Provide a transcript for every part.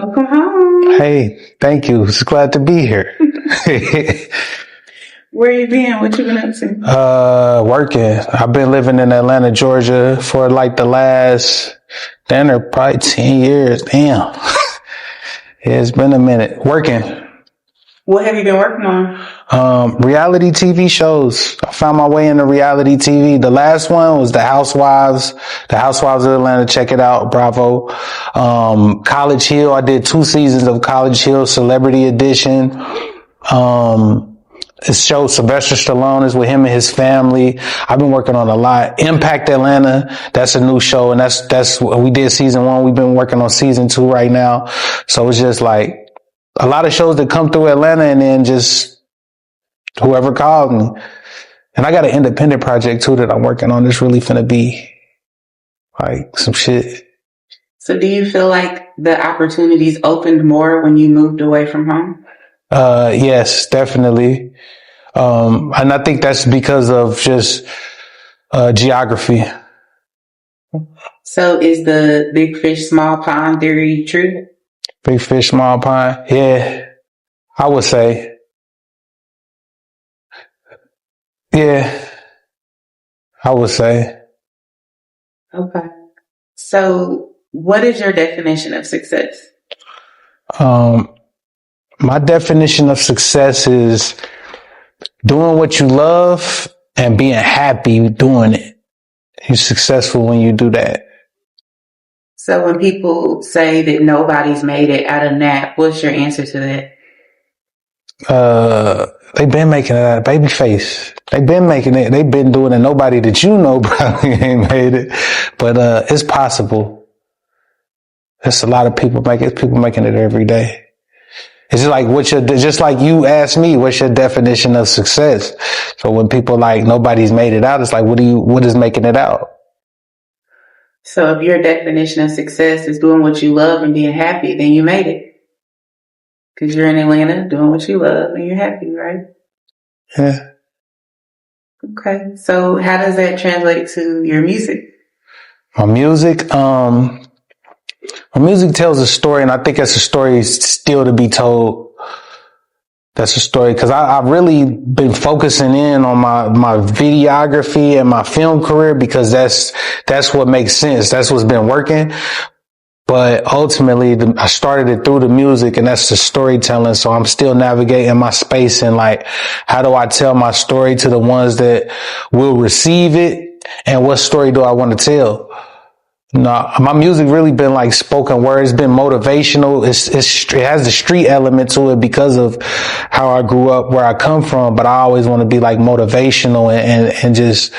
Welcome home. Hey, thank you. It's glad to be here. Where you been? What you been up to? Working. I've been living in Atlanta, Georgia for like the last, probably 10 years. Damn. It's been a minute. Working. What have you been working on? Reality TV shows. I found my way into reality TV. The last one was The Housewives of Atlanta. Check it out. Bravo. College Hill. I did 2 seasons of College Hill, Celebrity Edition. This show, Sylvester Stallone, is with him and his family. I've been working on a lot. Impact Atlanta, that's a new show, and that's what we did season 1. We've been working on season 2 right now. So it's just like a lot of shows that come through Atlanta, and then just whoever calls me. And I got an independent project too that I'm working on. That's really finna be like some shit. So do you feel like the opportunities opened more when you moved away from home? Yes, definitely. And I think that's because of just, geography. So is the big fish, small pond theory true? Big fish, small pond. Yeah, I would say. Yeah, I would say. Okay. So what is your definition of success? My definition of success is doing what you love and being happy doing it. You're successful when you do that. So when people say that nobody's made it out of Nap, what's your answer to that? They've been making it out of Babyface. They've been making it. They've been doing it. Nobody that you know probably ain't made it. But it's possible. There's a lot of people making it every day. It's just like you asked me, what's your definition of success? So when people like nobody's made it out, it's like, what is making it out? So if your definition of success is doing what you love and being happy, then you made it. Because you're in Atlanta doing what you love and you're happy, right? Yeah. Okay. So how does that translate to your music? My music tells a story, and I think that's a story still to be told. That's a story, because I've really been focusing in on my videography and my film career, because that's what makes sense. That's what's been working. But ultimately, I started it through the music, and that's the storytelling. So I'm still navigating my space and like, how do I tell my story to the ones that will receive it? And what story do I want to tell? No, my music really been like spoken word. It's been motivational. It has the street element to it because of how I grew up, where I come from. But I always want to be like motivational and just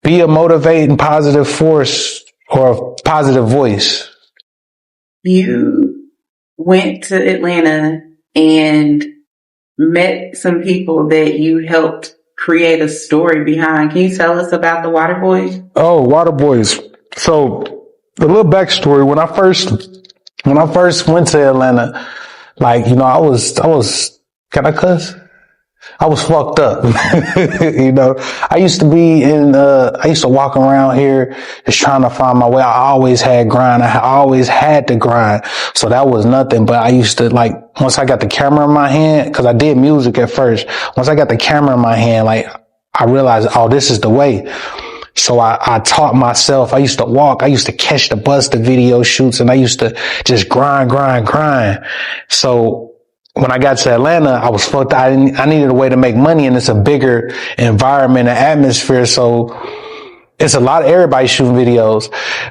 be a motivating positive force or a positive voice. You went to Atlanta and met some people that you helped create a story behind. Can you tell us about the Water Boyz? Oh, Water Boyz. So a little backstory. When I first went to Atlanta, like, I was, can I cuss? I was fucked up. I used to walk around here just trying to find my way. I always had grind. I always had to grind. So that was nothing. But I used to, like, once I got the camera in my hand, cause I did music at first. Once I got the camera in my hand, like, I realized, oh, this is the way. So I taught myself. I used to walk. I used to catch the bus to video shoots, and I used to just grind. So when I got to Atlanta, I was fucked. I needed a way to make money, and it's a bigger environment and atmosphere. So it's a lot of everybody shooting videos,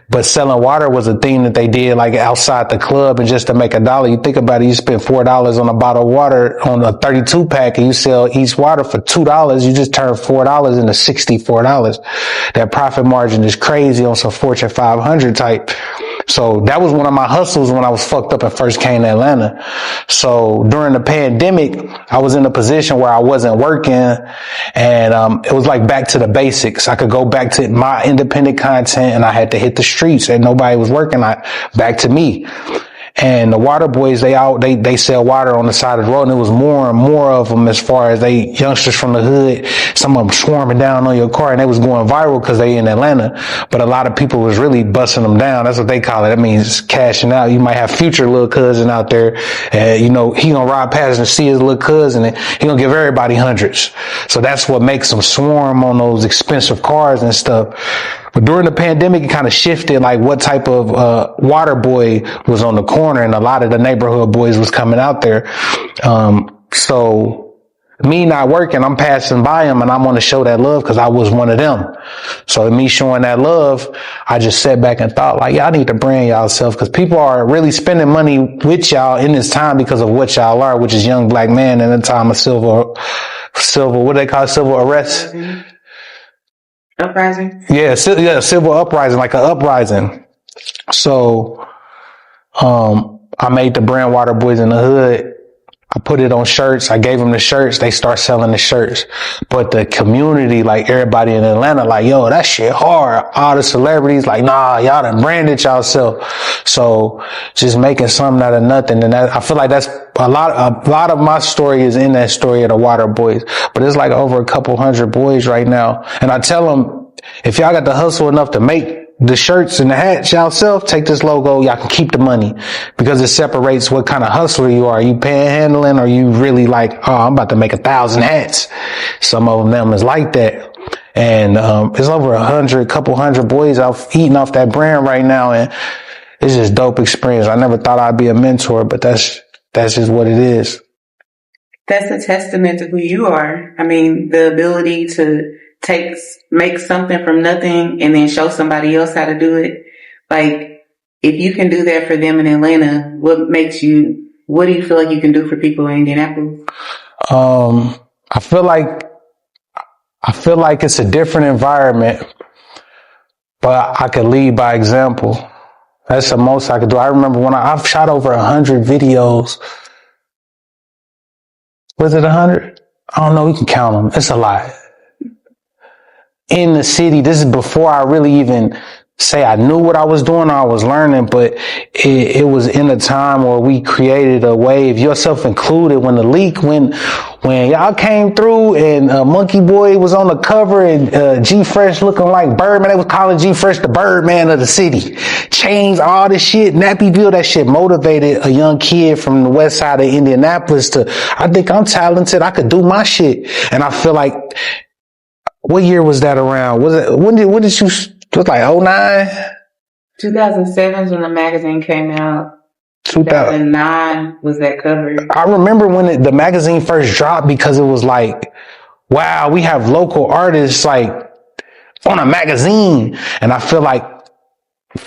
but selling water was a thing that they did like outside the club, and just to make $1. You think about it, you spend $4 on a bottle of water on a 32 pack, and you sell each water for $2. You just turn $4 into $64. That profit margin is crazy on some Fortune 500 type. So that was one of my hustles when I was fucked up and first came to Atlanta. So during the pandemic, I was in a position where I wasn't working, and it was like back to the basics. I could go back to my independent content, and I had to hit the streets, and nobody was working. Back to me. And the Water Boyz, they sell water on the side of the road, and it was more and more of them as far as they youngsters from the hood, some of them swarming down on your car, and they was going viral because they in Atlanta. But a lot of people was really busting them down. That's what they call it. That means cashing out. You might have future little cousin out there, and he gonna ride past and see his little cousin, and he gonna give everybody hundreds. So that's what makes them swarm on those expensive cars and stuff. But during the pandemic, it kind of shifted, like what type of water boy was on the corner, and a lot of the neighborhood boys was coming out there. So me not working, I'm passing by them, and I want to show that love because I was one of them. So me showing that love, I just sat back and thought, like, y'all need to brand y'allself, because people are really spending money with y'all in this time because of what y'all are, which is young black man in a time of civil, what do they call it? Civil arrest. Uprising? Yeah, civil uprising, like an uprising. So, I made the brand Water Boyz in the Hood. I put it on shirts. I gave them the shirts. They start selling the shirts. But the community, like everybody in Atlanta, like, yo, that shit hard. All the celebrities, like, nah, y'all done branded y'allself. So just making something out of nothing. And I feel like that's a lot of my story is in that story of the Water Boyz. But it's like over a couple hundred boys right now. And I tell them, if y'all got the hustle enough to make the shirts and the hats y'allself, take this logo, y'all can keep the money, because it separates what kind of hustler you are. Are you panhandling, or are you really like, oh, I'm about to make 1,000 hats? Some of them is like that. And it's over couple hundred boys out eating off that brand right now, and it's just dope experience. I never thought I'd be a mentor, but that's just what it is. That's a testament to who you are. I mean, the ability to make something from nothing and then show somebody else how to do it. Like, if you can do that for them in Atlanta, what do you feel like you can do for people in Indianapolis? I feel like it's a different environment, but I could lead by example. That's the most I could do. I remember when I've shot over 100 videos. Was it 100? I don't know. We can count them. It's a lot. In the city, this is before I really even say I knew what I was doing or I was learning, but it was in a time where we created a wave, yourself included, when the leak, when y'all came through and Monkey Boy was on the cover and G Fresh looking like Birdman. They was calling G Fresh the Birdman of the city. Chains, all this shit, Nappyville, that shit motivated a young kid from the west side of Indianapolis to, I think I'm talented, I could do my shit. And I feel like, what year was that around? When did you, it was like 09? 2007 is when the magazine came out. 2009 was that cover. I remember when the magazine first dropped, because it was like, wow, we have local artists like on a magazine. And I feel like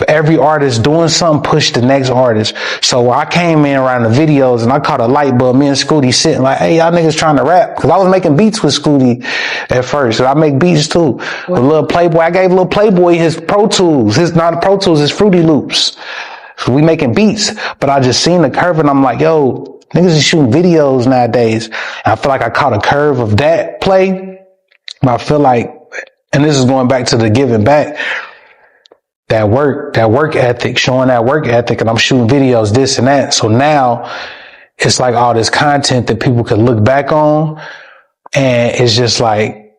every artist doing something pushed the next artist. So I came in around the videos and I caught a light bulb. Me and Scooty sitting like, hey, y'all niggas trying to rap. Cause I was making beats with Scooty at first. And I make beats too. With Lil Playboy, I gave Lil Playboy his Pro Tools. His Fruity Loops. So we making beats. But I just seen the curve and I'm like, yo, niggas is shooting videos nowadays. And I feel like I caught a curve of that play. But I feel like, and this is going back to the giving back, that work ethic, showing that work ethic, and I'm shooting videos, this and that. So now it's like all this content that people could look back on, and it's just like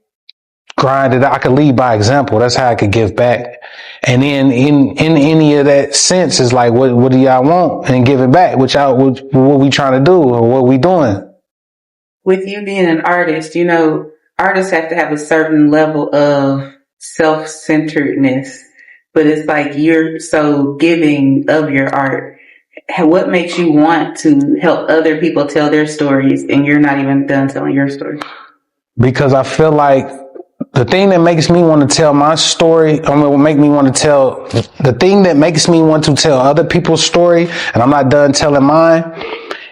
grinded. I could lead by example. That's how I could give back. And then in any of that sense is like, what do y'all want? And give it back. What we trying to do, or what we doing? With you being an artist, artists have to have a certain level of self-centeredness. But it's like you're so giving of your art. What makes you want to help other people tell their stories and you're not even done telling your story? Because I feel like the thing that makes me want to tell my story, the thing that makes me want to tell other people's story, and I'm not done telling mine,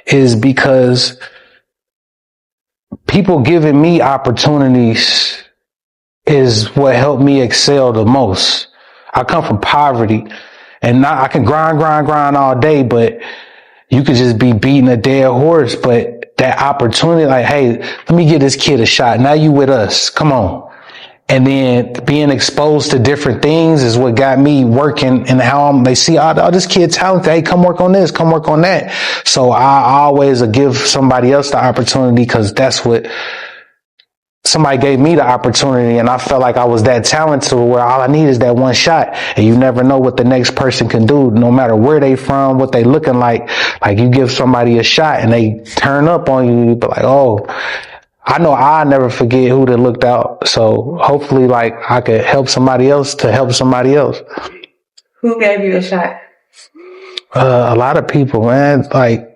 is because people giving me opportunities is what helped me excel the most. I come from poverty, and I can grind all day, but you could just be beating a dead horse. But that opportunity, like, hey, let me give this kid a shot. Now you with us. Come on. And then being exposed to different things is what got me working, and how they see, oh, this kid talented. Hey, come work on this, come work on that. So I always give somebody else the opportunity, because that's what somebody gave me the opportunity, and I felt like I was that talented where all I need is that one shot. And you never know what the next person can do, no matter where they from, what they looking like. Like, you give somebody a shot and they turn up on you, you be like, oh, I know I'll never forget who that looked out. So hopefully, like, I could help somebody else to help somebody else. Who gave you a shot? A lot of people, man. Like,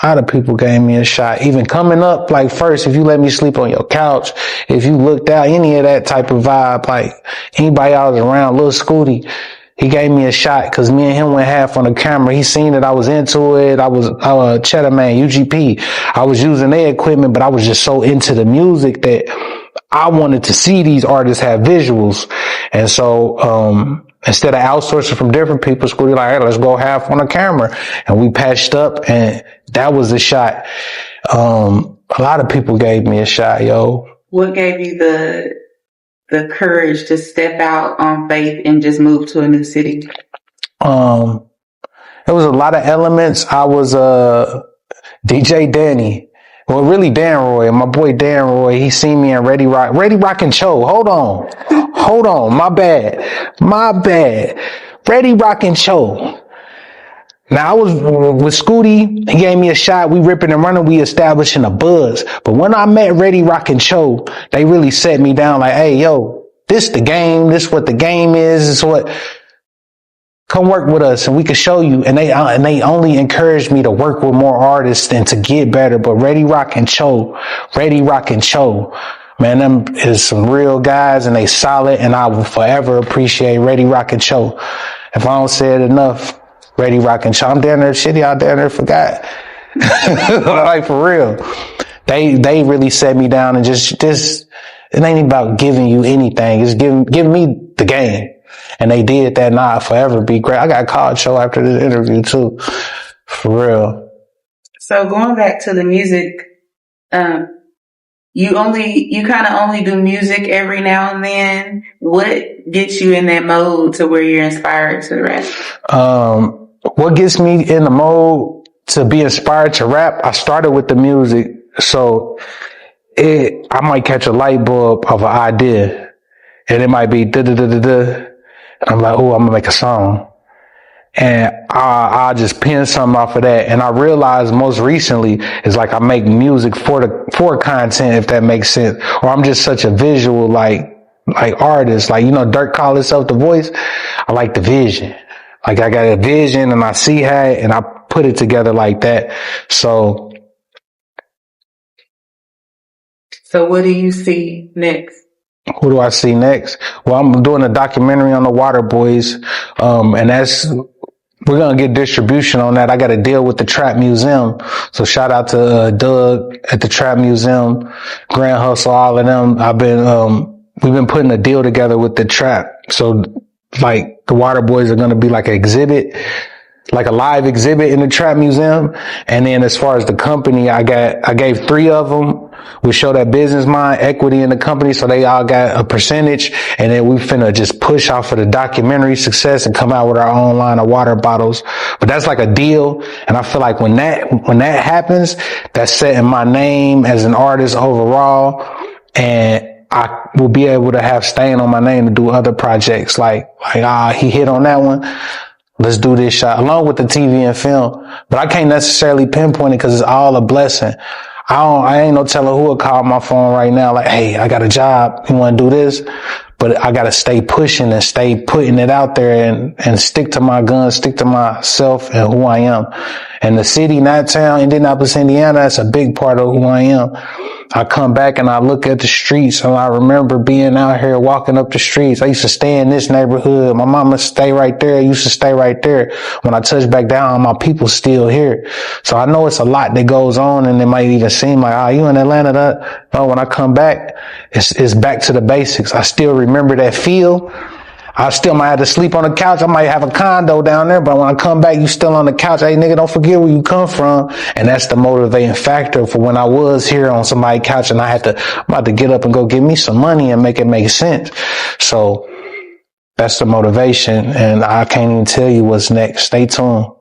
a lot of people gave me a shot. Even coming up, like, first, if you let me sleep on your couch, if you looked out, any of that type of vibe, like, anybody I was around, Lil Scooty, he gave me a shot, because me and him went half on the camera. He seen that I was into it. I was Cheddar Man, UGP. I was using their equipment, but I was just so into the music that I wanted to see these artists have visuals. And so instead of outsourcing from different people, Scooty like, hey, let's go half on the camera. And we patched up, and that was the shot. A lot of people gave me a shot, yo. What gave you the courage to step out on faith and just move to a new city? It was a lot of elements. I was DJ Danny. Well, really Dan Roy, my boy Dan Roy, he seen me in Ready Rock and Cho. Hold on. My bad. Ready Rock and Cho. Now, I was with Scooty. He gave me a shot. We ripping and running. We establishing a buzz. But when I met Ready Rock and Cho, they really set me down like, hey, yo, this the game. This what the game is. This what, come work with us and we can show you. And they only encouraged me to work with more artists and to get better. But Ready Rock and Cho, man, them is some real guys, and they solid. And I will forever appreciate Ready Rock and Cho. If I don't say it enough, Ready Rock and Cho. I'm down there, shitty out there forgot. Like, for real. They really set me down, and just it ain't about giving you anything. It's giving me the game. And they did that, and I'll forever be great. I got called Cho after this interview too. For real. So going back to the music, you kind of only do music every now and then. What gets you in that mode to where you're inspired to rap? What gets me in the mode to be inspired to rap? I started with the music, so I might catch a light bulb of an idea, and it might be da da da da da. And I'm like, oh, I'm gonna make a song, and I just pin something off of that. And I realized most recently is like I make music for content, if that makes sense, or I'm just such a visual like artist. Like, you know, Dirk called himself the voice. I like the vision. Like, I got a vision and I see how it, and I put it together like that. So what do you see next? Who do I see next? Well, I'm doing a documentary on the Water Boyz. And we're going to get distribution on that. I got a deal with the Trap Museum. So shout out to Doug at the Trap Museum, Grand Hustle, all of them. We've been putting a deal together with the Trap. So, like, the Water Boyz are going to be like an exhibit, like a live exhibit in the Trap Museum. And then as far as the company, I gave 3 of them. We show that business mind, equity in the company, so they all got a percentage. And then we finna just push off of the documentary success and come out with our own line of water bottles. But that's like a deal. And I feel like when that happens, that's setting my name as an artist overall. And I will be able to have stain on my name to do other projects. Like, he hit on that one. Let's do this shot, along with the TV and film. But I can't necessarily pinpoint it because it's all a blessing. I ain't no telling who will call my phone right now like, hey, I got a job. You want to do this? But I got to stay pushing and stay putting it out there and stick to my guns, stick to myself and who I am. And the city, Naptown, Indianapolis, Indiana, that's a big part of who I am. I come back and I look at the streets, and I remember being out here walking up the streets. I used to stay in this neighborhood. My mama stay right there. I used to stay right there. When I touch back down, my people still here. So I know it's a lot that goes on, and it might even seem like, you in Atlanta? No, when I come back, it's back to the basics. I still remember that feel. I still might have to sleep on the couch. I might have a condo down there, but when I come back, you still on the couch. Hey, nigga, don't forget where you come from. And that's the motivating factor for when I was here on somebody's couch and I'm about to get up and go get me some money and make it make sense. So that's the motivation. And I can't even tell you what's next. Stay tuned.